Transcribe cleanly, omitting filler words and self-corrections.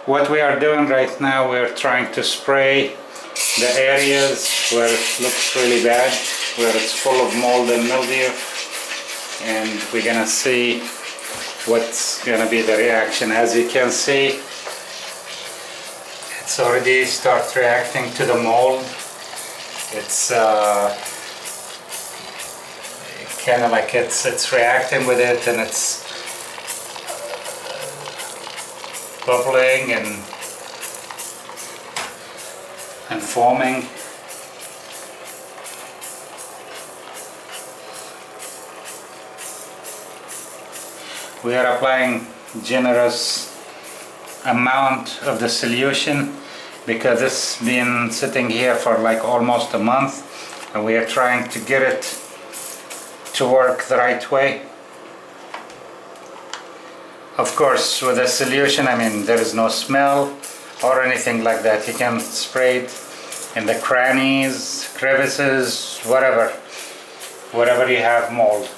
What we are doing right now, we're trying to spray the areas where it looks really bad, where it's full of mold and mildew, and we're gonna see what's gonna be the reaction. As you can see, it's already start reacting to the mold. It's kind of like it's reacting with it, and it's bubbling and foaming. We are applying generous amount of the solution because it's been sitting here for like almost a month, and we are trying to get it to work the right way. Of course, with the solution, I mean, there is no smell or anything like that. You can spray it in the crannies, crevices, whatever you have mold.